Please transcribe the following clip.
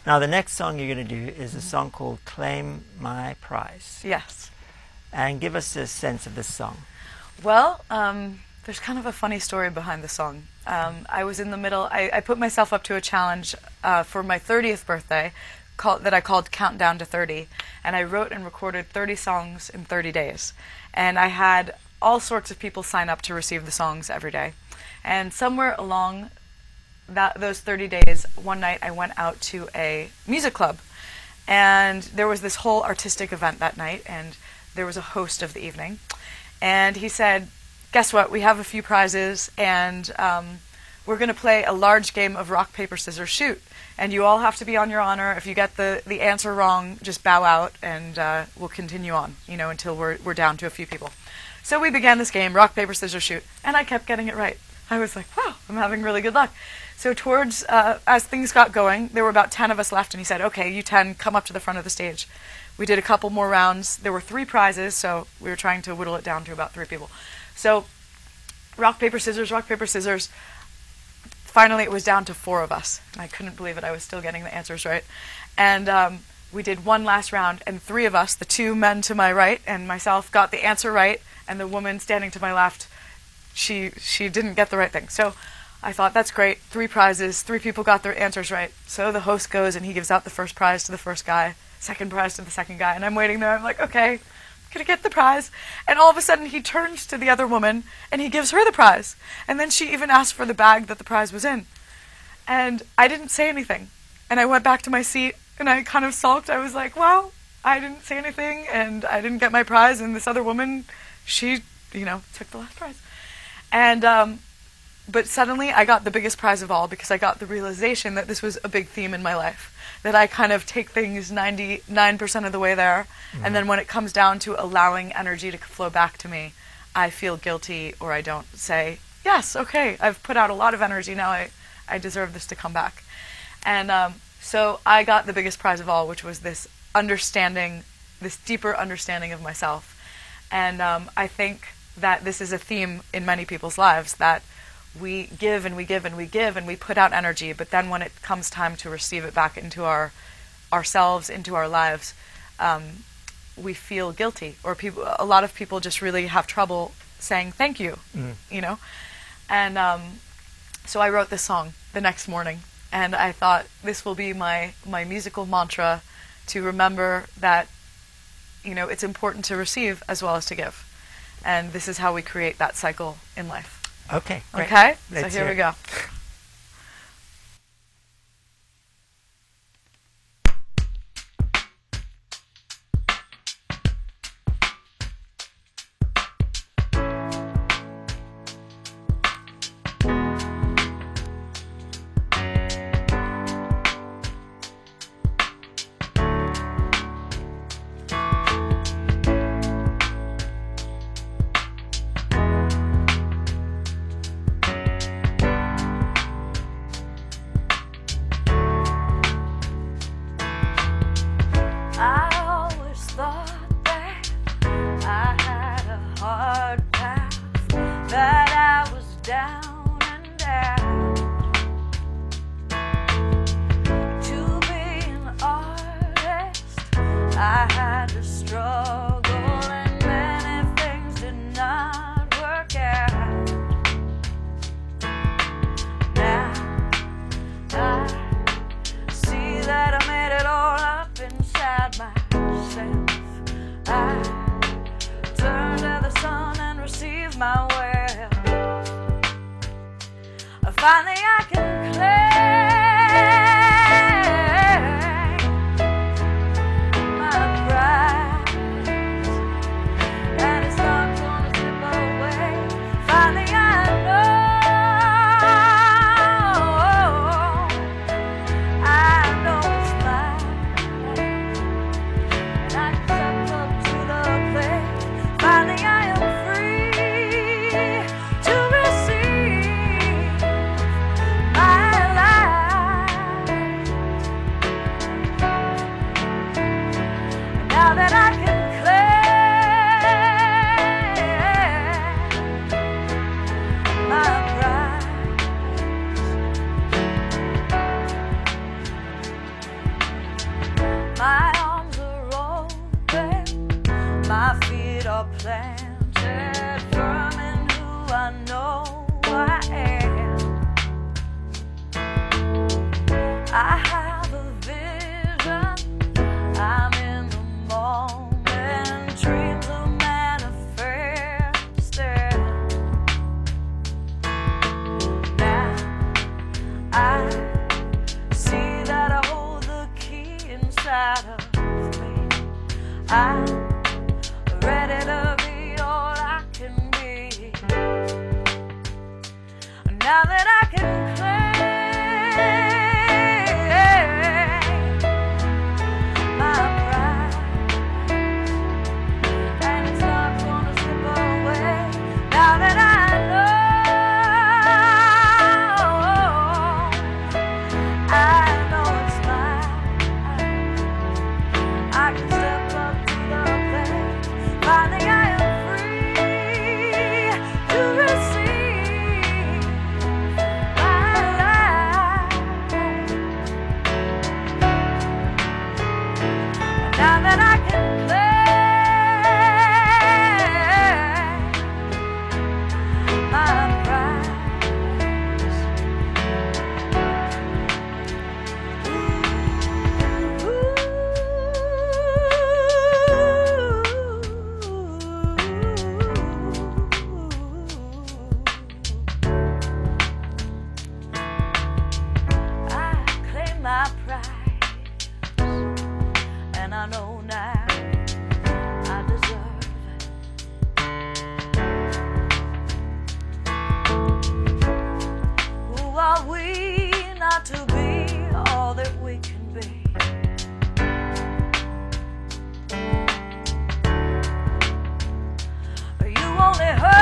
Now, the next song you're going to do is a song called Claim My Prize. Yes. And give us a sense of this song. Well, there's kind of a funny story behind the song. I was in the middle, I put myself up to a challenge for my 30th birthday that I called Countdown to 30. And I wrote and recorded 30 songs in 30 days. And I had all sorts of people sign up to receive the songs every day. And somewhere along those 30 days, one night I went out to a music club. And there was this whole artistic event that night, and there was a host of the evening. And he said, guess what, we have a few prizes, and we're going to play a large game of rock, paper, scissors, shoot. And you all have to be on your honor. If you get the answer wrong, just bow out, and we'll continue on, until we're down to a few people. So we began this game, rock, paper, scissors, shoot, and I kept getting it right. I was like, wow, I'm having really good luck. So towards, as things got going, there were about 10 of us left, and he said, okay, you 10, come up to the front of the stage. We did a couple more rounds. There were 3 prizes, so we were trying to whittle it down to about 3 people. So rock, paper, scissors, rock, paper, scissors. Finally, it was down to 4 of us. And I couldn't believe it. I was still getting the answers right. And we did one last round, and 3 of us, the 2 men to my right and myself, got the answer right, and the woman standing to my left, she didn't get the right thing. So I thought, that's great. 3 prizes, 3 people got their answers right. So the host goes and he gives out the first prize to the first guy, second prize to the second guy, and I'm waiting there. I'm like, okay, I'm gonna get the prize. And all of a sudden he turns to the other woman and he gives her the prize. And then she even asked for the bag that the prize was in. And I didn't say anything. And I went back to my seat and I kind of sulked. I was like, well, I didn't say anything and I didn't get my prize, and this other woman, she, took the last prize. And but suddenly I got the biggest prize of all, because I got the realization that this was a big theme in my life, that I kind of take things 99% of the way there, and then when it comes down to allowing energy to flow back to me, I feel guilty, or I don't say, yes, okay, I've put out a lot of energy, now I deserve this to come back. And so I got the biggest prize of all, which was this understanding, this deeper understanding of myself. And I think that this is a theme in many people's lives, that we give and we give and we give and we put out energy, but then when it comes time to receive it back into ourselves, into our lives, we feel guilty, or a lot of people just really have trouble saying thank you, And so I wrote this song the next morning, and I thought this will be my musical mantra to remember that, it's important to receive as well as to give. And this is how we create that cycle in life. Okay, great. Okay, Let's so here we go. Finally I can claim my prize, and it's not gonna slip away. Finally I know it's mine, and I can step up to the plate. Finally I am free to receive my life. planted firm in who I know I am. I have a vision, I'm in the moment, dreams are manifesting. Now I see that I hold the key inside of me. I'm ready to be all I can be. Now that I can claim my pride, and it's not gonna slip away. Now that I know it's mine, I can step up to the plate. Finally I am free to receive my life. Now that I can claim my prize. I claim my prize, and I know now I deserve it. Who are we not to be all that we can be? You only hurt